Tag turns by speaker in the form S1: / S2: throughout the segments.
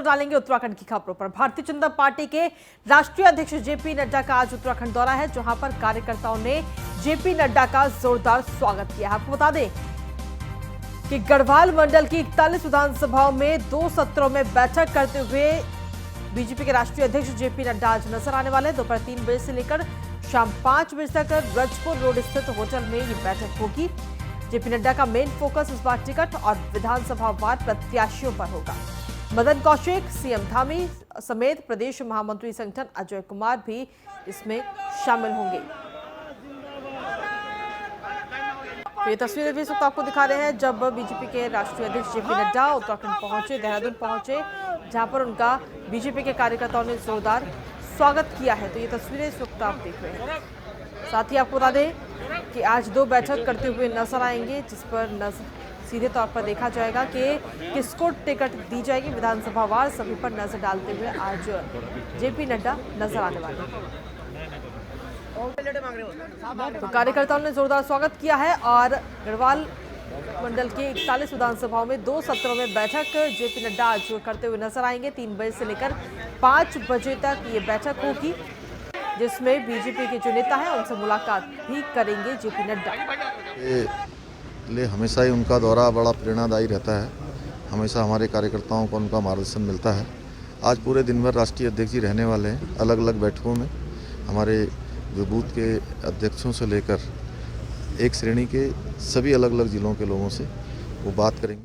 S1: डालेंगे उत्तराखंड की खबरों पर। भारतीय जनता पार्टी के राष्ट्रीय अध्यक्ष जेपी नड्डा का आज उत्तराखंड दौरा है, जहां पर कार्यकर्ताओं ने जेपी नड्डा का जोरदार स्वागत किया। आपको बता दें कि गढ़वाल मंडल की 41 विधानसभाओं में 2 सत्रों में बैठक करते हुए बीजेपी के राष्ट्रीय अध्यक्ष जेपी नड्डा आज नजर आने वाले हैं। दोपहर 3 बजे से लेकर शाम 5 बजे तक रजपुर रोड स्थित होटल में ये बैठक होगी। जेपी नड्डा का मेन फोकस इस बार टिकट और विधानसभा वार प्रत्याशियों पर होगा। मदन कौशिक, सीएम धामी समेत प्रदेश महामंत्री संगठन अजय कुमार भी इसमें शामिल होंगे। तो ये तस्वीरें भी इस वक्त आपको दिखा रहे हैं जब बीजेपी के राष्ट्रीय अध्यक्ष जेपी नड्डा उत्तराखंड पहुंचे, देहरादून पहुंचे, जहां पर उनका बीजेपी के कार्यकर्ताओं ने जोरदार स्वागत किया है। तो ये तस्वीरें इस वक्त आप देख रहे हैं। साथ ही आपको बता दें कि आज 2 बैठक करते हुए नजर आएंगे, जिस पर सीधे तौर पर देखा जाएगा कि किसको टिकट दी जाएगी। विधानसभा वार सभी पर नजर डालते हुए आज जेपी नड्डा नजर आने वाले हैं। तो कार्यकर्ताओं ने जोरदार स्वागत किया है और गढ़वाल मंडल के 41 विधानसभाओं में 2 सत्रों में बैठक जेपी नड्डा आज करते हुए नजर आएंगे। 3 बजे से लेकर 5 बजे तक ये बैठक होगी, जिसमें बीजेपी के जो नेता हैं उनसे मुलाकात भी करेंगे जेपी नड्डा।
S2: हमेशा ही उनका दौरा बड़ा प्रेरणादायी रहता है। हमेशा हमारे कार्यकर्ताओं को उनका मार्गदर्शन मिलता है। आज पूरे दिन भर राष्ट्रीय अध्यक्ष जी रहने वाले हैं। अलग अलग बैठकों में हमारे जो बूथ के अध्यक्षों से लेकर एक श्रेणी के सभी अलग अलग जिलों के लोगों से वो बात करेंगे।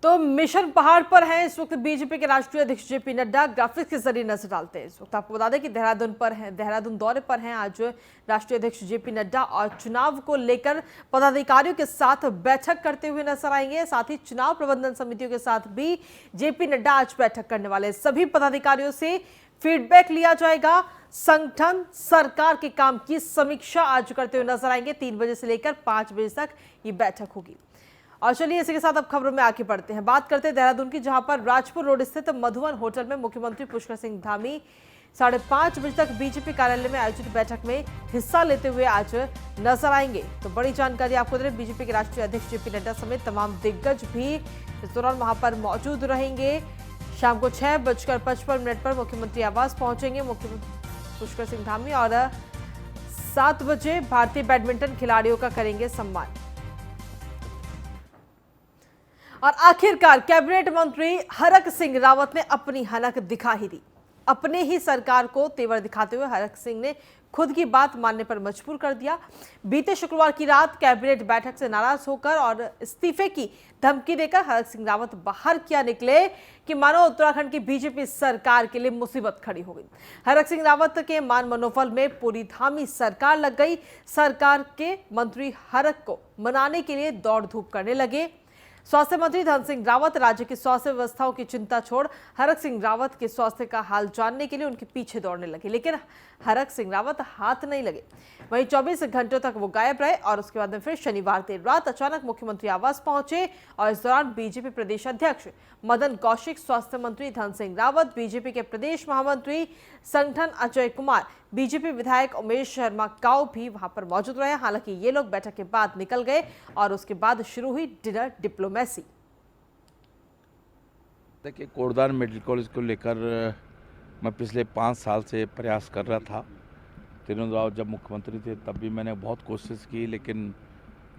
S1: तो मिशन पहाड़ पर हैं इस वक्त बीजेपी के राष्ट्रीय अध्यक्ष जेपी नड्डा। ग्राफिक्स के जरिए नजर डालते हैं। इस वक्त आपको बता दें कि देहरादून दौरे पर हैं आज राष्ट्रीय अध्यक्ष जेपी नड्डा और चुनाव को लेकर पदाधिकारियों के साथ बैठक करते हुए नजर आएंगे। साथ ही चुनाव प्रबंधन समितियों के साथ भी जेपी नड्डा आज बैठक करने वाले। सभी पदाधिकारियों से फीडबैक लिया जाएगा। संगठन सरकार के काम की समीक्षा आज करते हुए नजर आएंगे। 3 बजे से लेकर 5 बजे तक ये बैठक होगी। और चलिए इसी के साथ अब खबरों में आगे बढ़ते हैं। बात करते हैं देहरादून की, जहां पर राजपुर रोड स्थित मधुवन होटल में मुख्यमंत्री पुष्कर सिंह धामी 5:30 बजे तक बीजेपी कार्यालय में आयोजित बैठक में हिस्सा लेते हुए आज नजर आएंगे। तो बड़ी जानकारी आपको दे रहे, बीजेपी के राष्ट्रीय अध्यक्ष जेपी नड्डा समेत तमाम दिग्गज भी इस दौरान वहां पर मौजूद रहेंगे। शाम को 6:55 पर मुख्यमंत्री आवास पहुंचेंगे मुख्यमंत्री पुष्कर सिंह धामी और 7 बजे भारतीय बैडमिंटन खिलाड़ियों का करेंगे सम्मान। और आखिरकार कैबिनेट मंत्री हरक सिंह रावत ने अपनी हनक दिखा ही दी। अपने ही सरकार को तेवर दिखाते हुए हरक सिंह ने खुद की बात मानने पर मजबूर कर दिया। बीते शुक्रवार की रात कैबिनेट बैठक से नाराज होकर और इस्तीफे की धमकी देकर हरक सिंह रावत बाहर क्या निकले कि मानो उत्तराखंड की बीजेपी सरकार के लिए मुसीबत खड़ी हो गई। हरक सिंह रावत के मान मनोबल में पूरी धामी सरकार लग गई। सरकार के मंत्री हरक को मनाने के लिए दौड़ धूप करने लगे। स्वास्थ्य मंत्री धन सिंह रावत राज्य की स्वास्थ्य व्यवस्थाओं की चिंता छोड़ हरक सिंह रावत के स्वास्थ्य का हाल जानने के लिए उनके पीछे दौड़ने लगे, लेकिन हरक सिंह रावत हाथ नहीं लगे। वहीं 24 घंटों तक वो गायब रहे और उसके बाद में फिर शनिवार देर रात अचानक मुख्यमंत्री आवास पहुंचे और इस दौरान बीजेपी प्रदेश अध्यक्ष मदन कौशिक, स्वास्थ्य मंत्री धन सिंह रावत, बीजेपी के प्रदेश महामंत्री संगठन अजय कुमार, बीजेपी विधायक उमेश शर्मा काऊ भी वहां पर मौजूद रहे। हालांकि ये लोग बैठक के बाद निकल गए और उसके बाद शुरू हुई डिनर डिप्लोमेसी।
S3: देखिए, कोटद्वार मेडिकल कॉलेज को लेकर मैं पिछले 5 साल से प्रयास कर रहा था। त्रिवेंद्र राव जब मुख्यमंत्री थे तब भी मैंने बहुत कोशिश की, लेकिन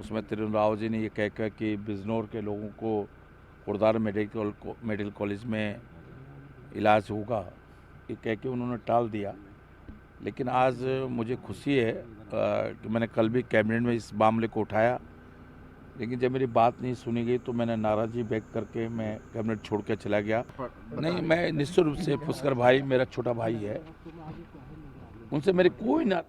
S3: उसमें त्रिवेंद्र राव जी ने ये कह कि बिजनौर के लोगों को कोटद्वार मेडिकल कॉलेज में इलाज होगा, ये कह के उन्होंने टाल दिया। लेकिन आज मुझे खुशी है कि मैंने कल भी कैबिनेट में इस मामले को उठाया, लेकिन जब मेरी बात नहीं सुनी गई तो मैंने नाराज़गी व्यक्त करके मैं कैबिनेट छोड़ के चला गया। नहीं, मैं निश्चित रूप से पुष्कर भाई मेरा छोटा भाई है, उनसे मेरी कोई ना।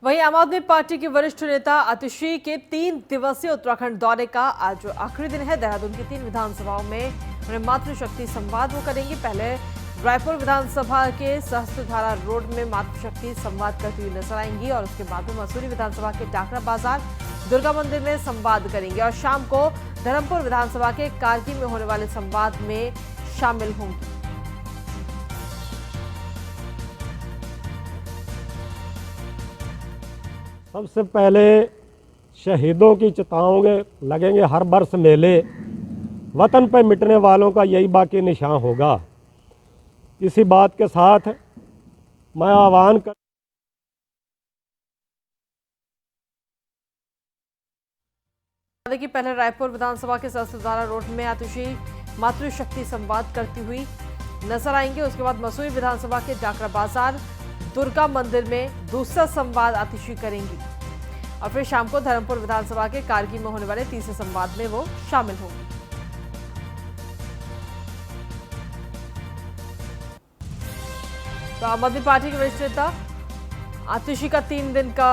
S1: वहीं आम आदमी पार्टी के वरिष्ठ नेता आतिशी के 3 दिवसीय उत्तराखंड दौरे का आज आखिरी दिन है। देहरादून की 3 विधानसभाओं में उन्हें मातृशक्ति संवाद वो करेंगे। पहले रायपुर विधानसभा के सहस्त्रधारा रोड में मातृशक्ति संवाद करती हुई नजर आएंगी और उसके बाद में मसूरी विधानसभा के टाकरा बाजार दुर्गा मंदिर में संवाद करेंगे और शाम को धर्मपुर विधानसभा के कारगी में होने वाले संवाद में शामिल होंगी।
S4: सबसे पहले शहीदों की चिताओं के लगेंगे हर वर्ष मेले। वतन पर मिटने वालों का यही बाकी निशान होगा। इसी बात के साथ मैं आह्वान कर
S1: कि पहले रायपुर विधानसभा के सहस्त्रधारा रोड में आतिशी मातृशक्ति संवाद करती हुई नजर आएंगे। उसके बाद मसूरी विधानसभा के डाकरा बाजार दुर्गा मंदिर में दूसरा संवाद आतिशी करेंगी और फिर शाम को धर्मपुर विधानसभा के कारगी में होने वाले तीसरे संवाद में वो शामिल होंगी। तो आम आदमी पार्टी के वरिष्ठ नेता आतिशी का 3 दिन का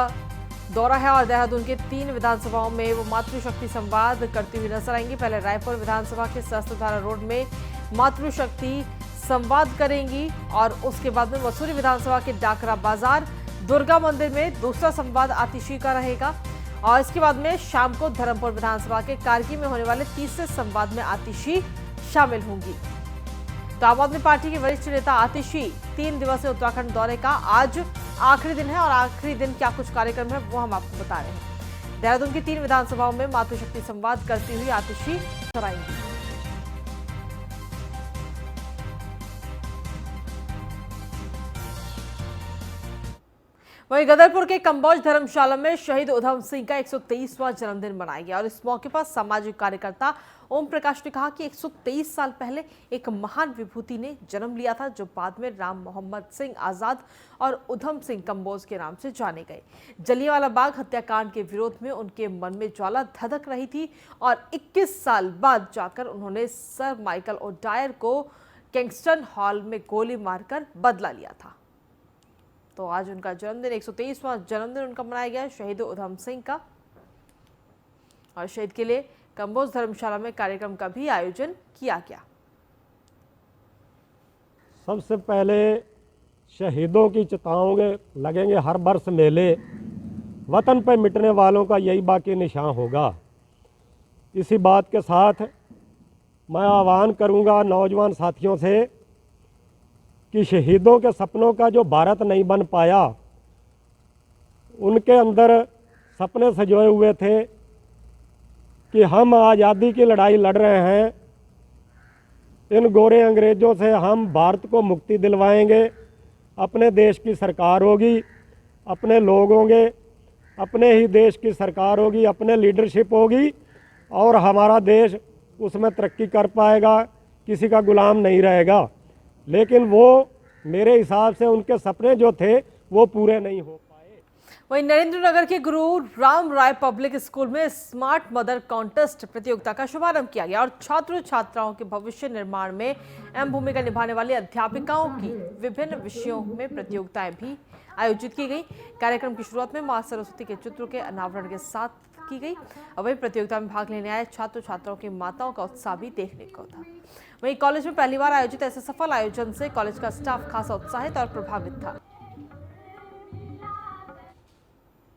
S1: दौरा है और देहरादून के 3 विधानसभाओं में वो मातृशक्ति संवाद करती हुई नजर आएंगी। पहले रायपुर विधानसभा के सहस्त्रधारा रोड में मातृशक्ति संवाद करेंगी और उसके बाद में मसूरी विधानसभा के डाकरा बाजार दुर्गा मंदिर में दूसरा संवाद आतिशी का रहेगा और इसके बाद में शाम को धर्मपुर विधानसभा के कारगी में होने वाले तीसरे संवाद में आतिशी शामिल होंगी। तो आम आदमी पार्टी के वरिष्ठ नेता आतिशी 3 दिवसीय उत्तराखंड दौरे का आज आखिरी दिन है और आखिरी दिन क्या कुछ कार्यक्रम है वो हम आपको बता रहे हैं। देहरादून की 3 विधानसभाओं में मातृशक्ति संवाद करती हुई आतिशी कराएंगी। वहीं गदरपुर के कंबोज धर्मशाला में शहीद उधम सिंह का 123वां जन्मदिन मनाया गया और इस मौके पर सामाजिक कार्यकर्ता ओम प्रकाश ने कहा कि 123 साल पहले एक महान विभूति ने जन्म लिया था जो बाद में राम मोहम्मद सिंह आजाद और उधम सिंह कंबोज के नाम से जाने गए। जलियांवाला बाग हत्याकांड के विरोध में उनके मन में ज्वाला धधक रही थी और 21 साल बाद जाकर उन्होंने सर माइकल ओडायर को किंगस्टन हॉल में गोली मारकर बदला लिया था। तो आज उनका जन्मदिन 123वां जन्मदिन उनका मनाया गया शहीद उधम सिंह का और शहीद के लिए कंबोज धर्मशाला में कार्यक्रम का भी आयोजन किया गया।
S4: सबसे पहले शहीदों की चिताओं के लगेंगे हर वर्ष मेले, वतन पर मिटने वालों का यही बाकी निशान होगा। इसी बात के साथ मैं आह्वान करूंगा नौजवान साथियों से कि शहीदों के सपनों का जो भारत नहीं बन पाया, उनके अंदर सपने सजोए हुए थे कि हम आज़ादी की लड़ाई लड़ रहे हैं, इन गोरे अंग्रेज़ों से हम भारत को मुक्ति दिलवाएंगे, अपने देश की सरकार होगी, अपने लोग होंगे, अपने ही देश की सरकार होगी, अपने लीडरशिप होगी और हमारा देश उसमें तरक्की कर पाएगा, किसी का गुलाम नहीं रहेगा। लेकिन वो मेरे हिसाब से उनके सपने जो थे वो पूरे नहीं हो पाए।
S1: वहीं नरेंद्रनगर के गुरु राम राय पब्लिक स्कूल में स्मार्ट मदर कॉन्टेस्ट प्रतियोगिता का शुभारंभ किया गया और छात्र छात्राओं के भविष्य निर्माण में अहम भूमिका निभाने वाली अध्यापिकाओं की विभिन्न विषयों में प्रतियोगिताएं भी आयोजित की गई। कार्यक्रम की शुरुआत में मां सरस्वती के चित्रों के अनावरण के साथ की गई और वही प्रतियोगिता में भाग लेने आए छात्र छात्राओं की माताओं का उत्साह भी देखने को था। वहीं कॉलेज में पहली बार आयोजित ऐसे सफल आयोजन से कॉलेज का स्टाफ खासा उत्साहित और प्रभावित था।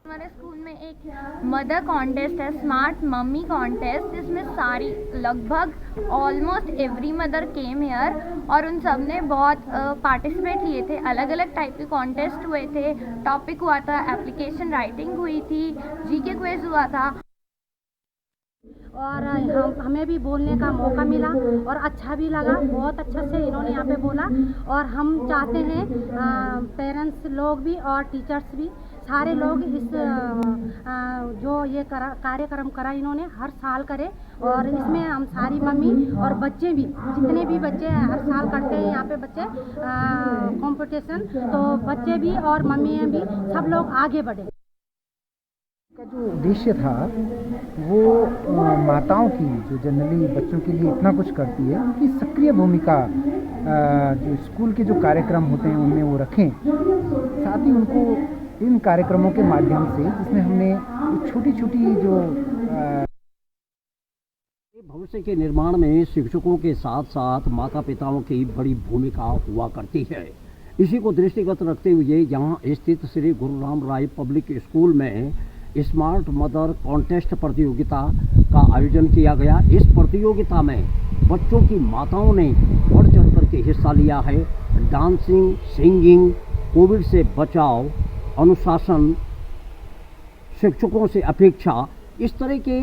S5: हमारे स्कूल में एक मदर कॉन्टेस्ट है, स्मार्ट मम्मी कॉन्टेस्ट, जिसमें सारी लगभग almost every mother came here और उन सब ने बहुत पार्टिसिपेट लिए थे। अलग अलग टाइप के कॉन्टेस्ट हुए थे, टॉपिक हुआ था, एप्लीकेशन राइटिंग हुई थी, जीके क्विज हुआ था
S6: और हमें भी बोलने का मौका मिला और अच्छा भी लगा। बहुत अच्छा से इन्होंने यहाँ पे बोला और हम चाहते हैं पेरेंट्स लोग भी और टीचर्स भी सारे लोग इस जो ये कार्यक्रम करा इन्होंने हर साल करे और इसमें हम सारी मम्मी और बच्चे भी, जितने भी बच्चे हर साल करते हैं यहाँ पे बच्चे कंपटीशन, तो बच्चे भी और मम्मियाँ भी सब लोग आगे बढ़े।
S7: का जो उद्देश्य था वो माताओं की जो जनरली बच्चों के लिए इतना कुछ करती है, उनकी सक्रिय भूमिका जो स्कूल के जो कार्यक्रम होते हैं उनमें वो रखें। साथ ही उनको इन कार्यक्रमों के माध्यम से जिसमें हमने छोटी छोटी जो
S8: भविष्य के निर्माण में शिक्षकों के साथ साथ माता पिताओं की बड़ी भूमिका हुआ करती है। इसी को दृष्टिगत रखते हुए यहाँ स्थित श्री गुरु राम राय पब्लिक स्कूल में स्मार्ट मदर कॉन्टेस्ट प्रतियोगिता का आयोजन किया गया। इस प्रतियोगिता में बच्चों की माताओं ने बढ़ चढ़ कर के हिस्सा लिया है। डांसिंग, सिंगिंग, कोविड से बचाव, अनुशासन, शिक्षकों से अपेक्षा, इस तरह के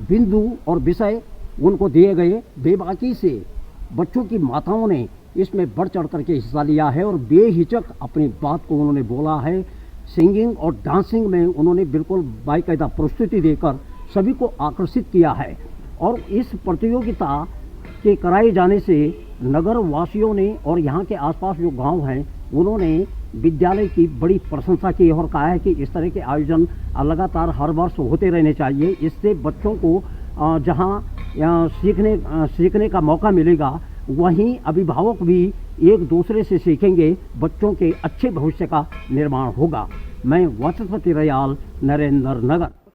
S8: बिंदु और विषय उनको दिए गए। बेबाकी से बच्चों की माताओं ने इसमें बढ़ चढ़ करके हिस्सा लिया है और बेहिचक अपनी बात को उन्होंने बोला है। सिंगिंग और डांसिंग में उन्होंने बिल्कुल बाकायदा प्रस्तुति देकर सभी को आकर्षित किया है। और इस प्रतियोगिता के कराए जाने से नगर वासियों ने और यहाँ के आसपास जो गांव हैं उन्होंने विद्यालय की बड़ी प्रशंसा की और कहा है कि इस तरह के आयोजन लगातार हर वर्ष होते रहने चाहिए। इससे बच्चों को जहाँ सीखने का मौका मिलेगा, वहीं अभिभावक भी एक दूसरे से सीखेंगे, बच्चों के अच्छे भविष्य का निर्माण होगा। मैं वचनपति रयाल, नरेंद्र नगर।